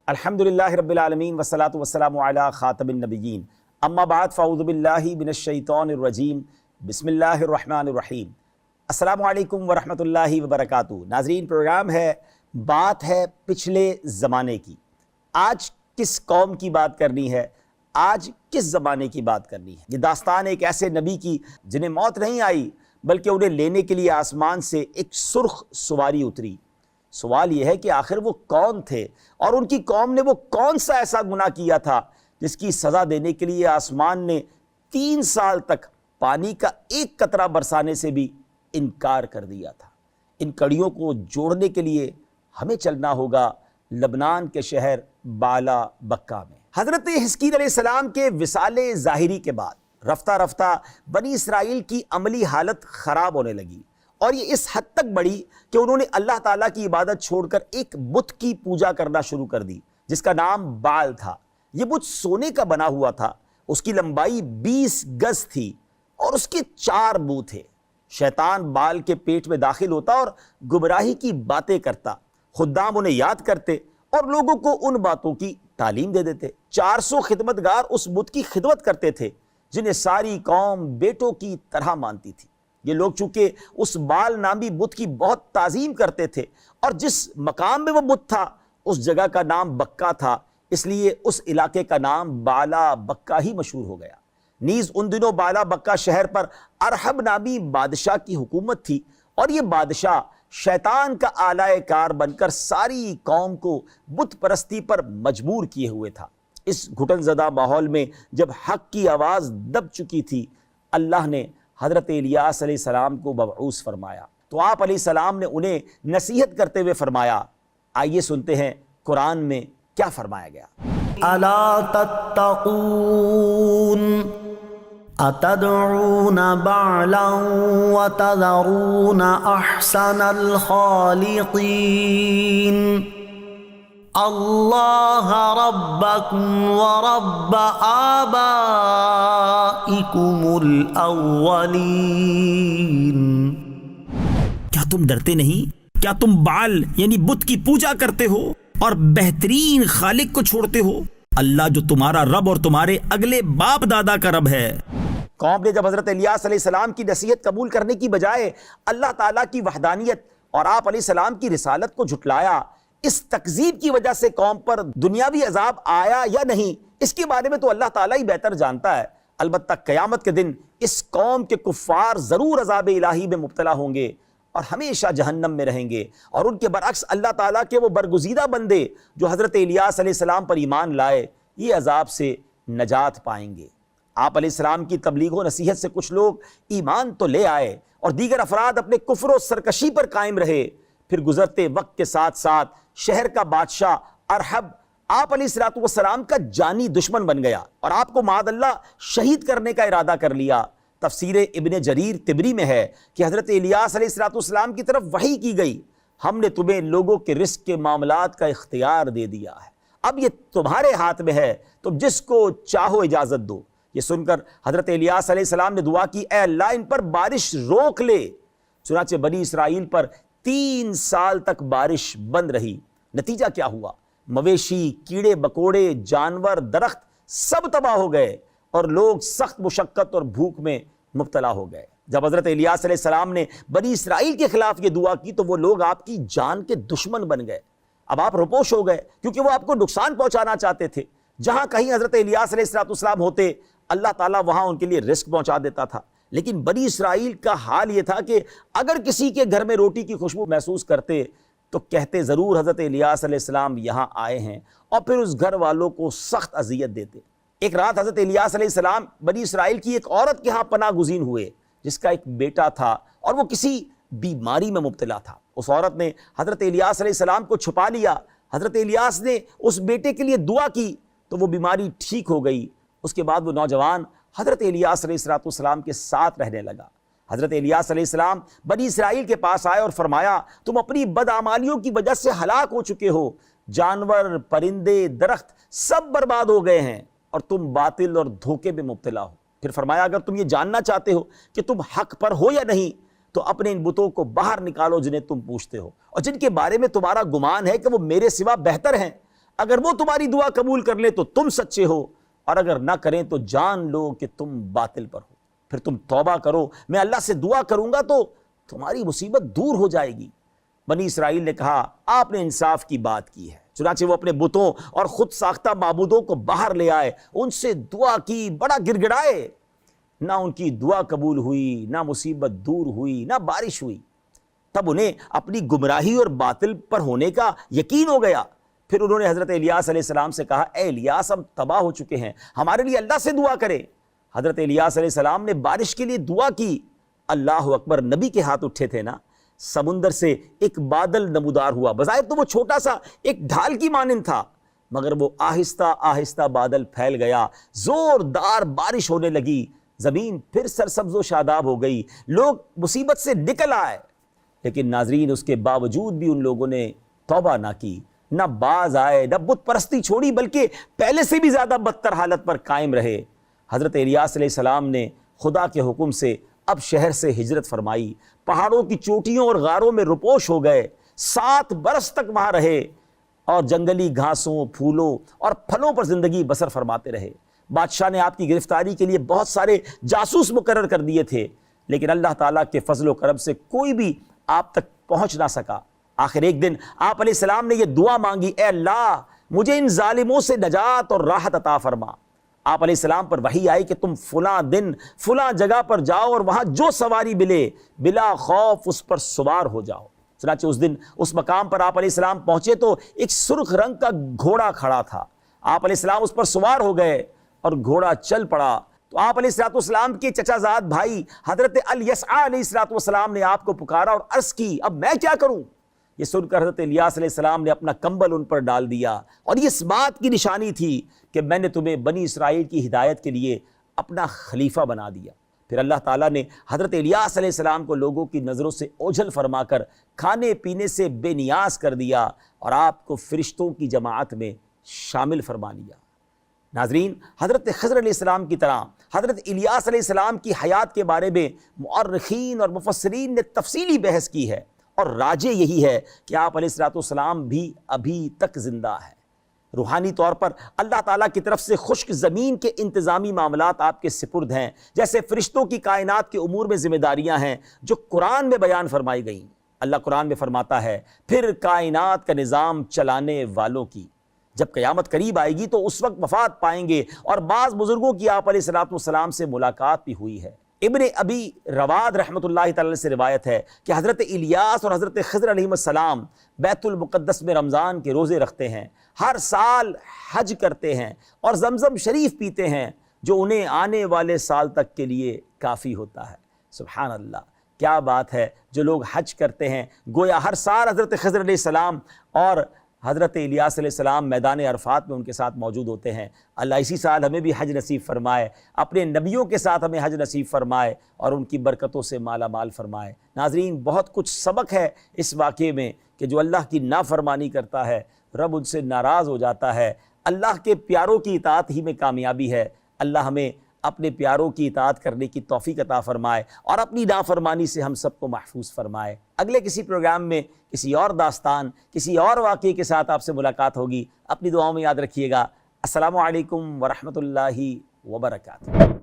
الحمدللہ رب العالمین والصلاة والسلام علی خاتم النبیین اما بعد فاعوذ باللہ من الشیطان الرجیم بسم اللہ الرحمن الرحیم۔ السلام علیکم ورحمۃ اللہ وبرکاتہ۔ ناظرین، پروگرام ہے بات ہے پچھلے زمانے کی۔ آج کس قوم کی بات کرنی ہے، آج کس زمانے کی بات کرنی ہے؟ یہ داستان ایک ایسے نبی کی جنہیں موت نہیں آئی بلکہ انہیں لینے کے لیے آسمان سے ایک سرخ سواری اتری۔ سوال یہ ہے کہ آخر وہ کون تھے اور ان کی قوم نے وہ کون سا ایسا گناہ کیا تھا جس کی سزا دینے کے لیے آسمان نے 3 سال تک پانی کا ایک قطرہ برسانے سے بھی انکار کر دیا تھا۔ ان کڑیوں کو جوڑنے کے لیے ہمیں چلنا ہوگا لبنان کے شہر بالا بکہ میں۔ حضرت حزقیل علیہ السلام کے وصال ظاہری کے بعد رفتہ رفتہ بنی اسرائیل کی عملی حالت خراب ہونے لگی، اور یہ اس حد تک بڑھی کہ انہوں نے اللہ تعالیٰ کی عبادت چھوڑ کر ایک بت کی پوجا کرنا شروع کر دی جس کا نام بال تھا۔ یہ بت سونے کا بنا ہوا تھا، اس کی لمبائی 20 گز تھی اور اس کے 4 منہ تھے۔ شیطان بال کے پیٹ میں داخل ہوتا اور گمراہی کی باتیں کرتا، خدام انہیں یاد کرتے اور لوگوں کو ان باتوں کی تعلیم دے دیتے۔ 400 خدمتگار اس بت کی خدمت کرتے تھے جنہیں ساری قوم بیٹوں کی طرح مانتی تھی۔ یہ لوگ چونکہ اس بال نامی بت کی بہت تعظیم کرتے تھے اور جس مقام میں وہ بت تھا اس جگہ کا نام بکہ تھا، اس لیے اس علاقے کا نام بالا بکہ ہی مشہور ہو گیا۔ نیز ان دنوں بالا بکہ شہر پر ارحب نامی بادشاہ کی حکومت تھی، اور یہ بادشاہ شیطان کا آلہ کار بن کر ساری قوم کو بت پرستی پر مجبور کیے ہوئے تھا۔ اس گھٹن زدہ ماحول میں جب حق کی آواز دب چکی تھی، اللہ نے حضرت الیاس علیہ السلام کو مبعوث فرمایا، تو آپ علیہ السلام نے انہیں نصیحت کرتے ہوئے فرمایا۔ آئیے سنتے ہیں قرآن میں کیا فرمایا گیا۔ الا تتقون اتدعون بعلا وتذرون احسن الخالقین اللہ ربکم ورب آبائکم الاولین۔ کیا تم ڈرتے نہیں؟ کیا تم بال یعنی بت کی پوجا کرتے ہو اور بہترین خالق کو چھوڑتے ہو؟ اللہ جو تمہارا رب اور تمہارے اگلے باپ دادا کا رب ہے۔ قوم نے جب حضرت الیاس علیہ السلام کی نصیحت قبول کرنے کی بجائے اللہ تعالیٰ کی وحدانیت اور آپ علیہ السلام کی رسالت کو جھٹلایا، اس تکذیب کی وجہ سے قوم پر دنیاوی عذاب آیا یا نہیں، اس کے بارے میں تو اللہ تعالیٰ ہی بہتر جانتا ہے۔ البتہ قیامت کے دن اس قوم کے کفار ضرور عذاب الہی میں مبتلا ہوں گے اور ہمیشہ جہنم میں رہیں گے، اور ان کے برعکس اللہ تعالیٰ کے وہ برگزیدہ بندے جو حضرت الیاس علیہ السلام پر ایمان لائے، یہ عذاب سے نجات پائیں گے۔ آپ علیہ السلام کی تبلیغ و نصیحت سے کچھ لوگ ایمان تو لے آئے اور دیگر افراد اپنے کفر و سرکشی پر قائم رہے، پھر گزرتے وقت کے ساتھ ساتھ شہر کا بادشاہ ارحب آپ علیہ السلام کا جانی دشمن بن گیا اور آپ کو معاذ اللہ شہید کرنے کا ارادہ کر لیا۔ تفسیر ابن جریر طبری میں ہے کہ حضرت الیاس علیہ السلام کی طرف وحی کی گئی، ہم نے تمہیں لوگوں کے رزق کے معاملات کا اختیار دے دیا ہے، اب یہ تمہارے ہاتھ میں ہے، تم جس کو چاہو اجازت دو۔ یہ سن کر حضرت الیاس علیہ السلام نے دعا کی، اے اللہ ان پر بارش روک لے۔ چنانچہ بنی اسرائیل پر 3 سال تک بارش بند رہی۔ نتیجہ کیا ہوا؟ مویشی، کیڑے مکوڑے، جانور، درخت سب تباہ ہو گئے اور لوگ سخت مشقت اور بھوک میں مبتلا ہو گئے۔ جب حضرت الیاس علیہ السلام نے بنی اسرائیل کے خلاف یہ دعا کی تو وہ لوگ آپ کی جان کے دشمن بن گئے۔ اب آپ روپوش ہو گئے کیونکہ وہ آپ کو نقصان پہنچانا چاہتے تھے۔ جہاں کہیں حضرت الیاس علیہ السلام ہوتے، اللہ تعالیٰ وہاں ان کے لیے رزق پہنچا دیتا تھا۔ لیکن بنی اسرائیل کا حال یہ تھا کہ اگر کسی کے گھر میں روٹی کی خوشبو محسوس کرتے تو کہتے ضرور حضرت الیاس علیہ السلام یہاں آئے ہیں، اور پھر اس گھر والوں کو سخت اذیت دیتے۔ ایک رات حضرت الیاس علیہ السلام بنی اسرائیل کی ایک عورت کے ہاں پناہ گزین ہوئے جس کا ایک بیٹا تھا اور وہ کسی بیماری میں مبتلا تھا۔ اس عورت نے حضرت الیاس علیہ السلام کو چھپا لیا۔ حضرت الیاس نے اس بیٹے کے لیے دعا کی تو وہ بیماری ٹھیک ہو گئی۔ اس کے بعد وہ نوجوان حضرت الیاس علیہ السلام کے ساتھ رہنے لگا۔ حضرت الیاس علیہ السلام بنی اسرائیل کے پاس آئے اور فرمایا، تم اپنی بدعمالیوں کی وجہ سے ہلاک ہو چکے ہو، جانور، پرندے، درخت سب برباد ہو گئے ہیں اور تم باطل اور دھوکے میں مبتلا ہو۔ پھر فرمایا، اگر تم یہ جاننا چاہتے ہو کہ تم حق پر ہو یا نہیں تو اپنے ان بتوں کو باہر نکالو جنہیں تم پوچھتے ہو اور جن کے بارے میں تمہارا گمان ہے کہ وہ میرے سوا بہتر ہیں۔ اگر وہ تمہاری دعا قبول کر لیں تو تم سچے ہو، اور اگر نہ کریں تو جان لو کہ تم باطل پر ہو، پھر تم توبہ کرو، میں اللہ سے دعا کروں گا تو تمہاری مصیبت دور ہو جائے گی۔ بنی اسرائیل نے کہا آپ نے انصاف کی بات کی ہے، چنانچہ وہ اپنے بتوں اور خود ساختہ معبودوں کو باہر لے آئے، ان سے دعا کی، بڑا گڑ گڑائے، نہ ان کی دعا قبول ہوئی، نہ مصیبت دور ہوئی، نہ بارش ہوئی۔ تب انہیں اپنی گمراہی اور باطل پر ہونے کا یقین ہو گیا۔ پھر انہوں نے حضرت الیاس علیہ السلام سے کہا اے الیاس ہم تباہ ہو چکے ہیں، ہمارے لیے اللہ سے دعا کرے۔ حضرت الیاس علیہ السلام نے بارش کے لیے دعا کی۔ اللہ اکبر، نبی کے ہاتھ اٹھے تھے نا، سمندر سے ایک بادل نمودار ہوا، بظاہر تو وہ چھوٹا سا ایک ڈھال کی مانند تھا، مگر وہ آہستہ آہستہ بادل پھیل گیا، زوردار بارش ہونے لگی، زمین پھر سرسبز و شاداب ہو گئی، لوگ مصیبت سے نکل آئے۔ لیکن ناظرین، اس کے باوجود بھی ان لوگوں نے توبہ نہ کی، نہ باز آئے، نہ بت پرستی چھوڑی، بلکہ پہلے سے بھی زیادہ بدتر حالت پر قائم رہے۔ حضرت الیاس علیہ السلام نے خدا کے حکم سے اب شہر سے ہجرت فرمائی، پہاڑوں کی چوٹیوں اور غاروں میں رپوش ہو گئے، 7 برس تک وہاں رہے اور جنگلی گھاسوں، پھولوں اور پھلوں پر زندگی بسر فرماتے رہے۔ بادشاہ نے آپ کی گرفتاری کے لیے بہت سارے جاسوس مقرر کر دیے تھے، لیکن اللہ تعالیٰ کے فضل و کرم سے کوئی بھی آپ تک پہنچ نہ سکا۔ آخر ایک دن آپ علیہ السلام نے یہ دعا مانگی، اے اللہ مجھے ان ظالموں سے نجات اور راحت عطا فرما۔ آپ علیہ السلام پر وحی آئی کہ تم فلاں دن فلاں جگہ پر جاؤ اور وہاں جو سواری ملے بلا خوف اس پر سوار ہو جاؤ۔ چنانچہ اس دن اس مقام پر آپ علیہ السلام پہنچے تو ایک سرخ رنگ کا گھوڑا کھڑا تھا، آپ علیہ السلام اس پر سوار ہو گئے اور گھوڑا چل پڑا۔ تو آپ علیہ السلام کے چچا زاد بھائی حضرت الیسع علیہ السلام نے آپ کو پکارا اور عرض کی اب میں کیا کروں؟ یہ سن کر حضرت الیاس علیہ السلام نے اپنا کمبل ان پر ڈال دیا، اور یہ اس بات کی نشانی تھی کہ میں نے تمہیں بنی اسرائیل کی ہدایت کے لیے اپنا خلیفہ بنا دیا۔ پھر اللہ تعالیٰ نے حضرت الیاس علیہ السلام کو لوگوں کی نظروں سے اوجھل فرما کر کھانے پینے سے بے نیاز کر دیا اور آپ کو فرشتوں کی جماعت میں شامل فرما لیا۔ ناظرین، حضرت خضر علیہ السلام کی طرح حضرت الیاس علیہ السلام کی حیات کے بارے میں مؤرخین اور مفسرین نے تفصیلی بحث کی ہے، اور راجع یہی ہے کہ آپ علیہ السلام بھی ابھی تک زندہ ہے۔ روحانی طور پر اللہ تعالیٰ کی طرف سے خشک زمین کے انتظامی معاملات آپ کے سپرد ہیں، جیسے فرشتوں کی کائنات کے امور میں ذمہ داریاں ہیں جو قرآن میں بیان فرمائی گئیں۔ اللہ قرآن میں فرماتا ہے پھر کائنات کا نظام چلانے والوں کی جب قیامت قریب آئے گی تو اس وقت وفات پائیں گے، اور بعض بزرگوں کی آپ علیہ السلام سے ملاقات بھی ہوئی ہے۔ ابن ابی رواد رحمۃ اللہ تعالی سے روایت ہے کہ حضرت الیاس اور حضرت خضر علیہ السلام بیت المقدس میں رمضان کے روزے رکھتے ہیں، ہر سال حج کرتے ہیں اور زمزم شریف پیتے ہیں جو انہیں آنے والے سال تک کے لیے کافی ہوتا ہے۔ سبحان اللہ، کیا بات ہے، جو لوگ حج کرتے ہیں گویا ہر سال حضرت خضر علیہ السلام اور حضرت الیاس علیہ السلام میدان عرفات میں ان کے ساتھ موجود ہوتے ہیں۔ اللہ اسی سال ہمیں بھی حج نصیب فرمائے، اپنے نبیوں کے ساتھ ہمیں حج نصیب فرمائے اور ان کی برکتوں سے مالا مال فرمائے۔ ناظرین، بہت کچھ سبق ہے اس واقعے میں کہ جو اللہ کی نافرمانی کرتا ہے رب ان سے ناراض ہو جاتا ہے۔ اللہ کے پیاروں کی اطاعت ہی میں کامیابی ہے۔ اللہ ہمیں اپنے پیاروں کی اطاعت کرنے کی توفیق عطا فرمائے اور اپنی نافرمانی سے ہم سب کو محفوظ فرمائے۔ اگلے کسی پروگرام میں کسی اور داستان، کسی اور واقعے کے ساتھ آپ سے ملاقات ہوگی۔ اپنی دعاؤں میں یاد رکھیے گا۔ السلام علیکم ورحمۃ اللہ وبرکاتہ۔